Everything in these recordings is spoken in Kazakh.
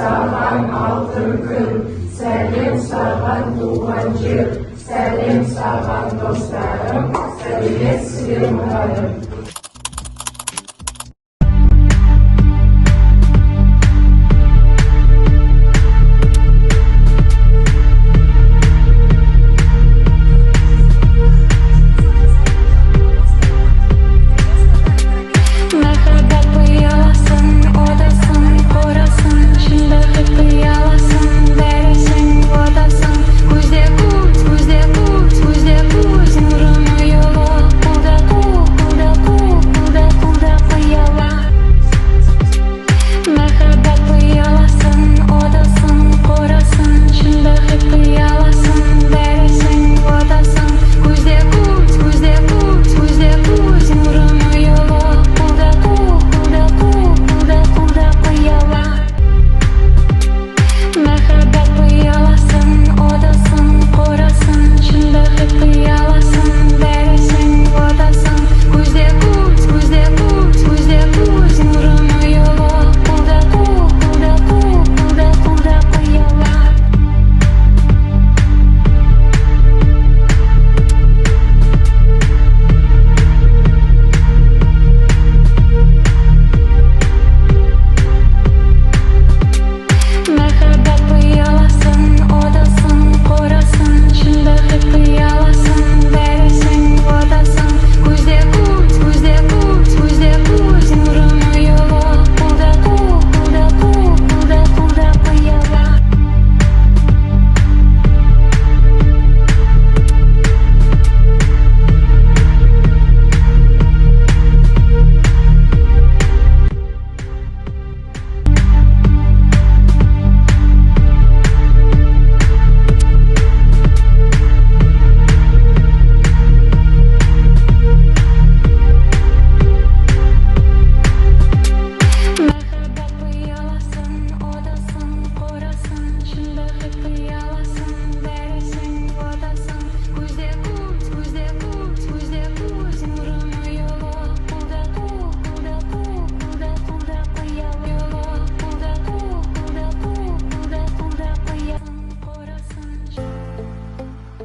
саған алтын күн, сәлем саған туған жер, сәлем саған достарым, сәлеметсіздер мұғалім.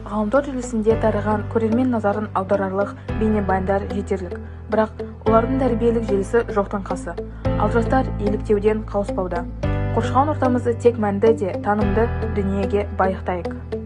Ғаламтор желісінде тараған көрермен назарын аударарлық бейнебаяндар жетерлік, бірақ олардың тәрбиелік желісі жоқтың қасы. Ал жастар еліктеуден қалыспауда. Қоршаған ортамызды тек мәнді де танымды дүниеге байықтайық.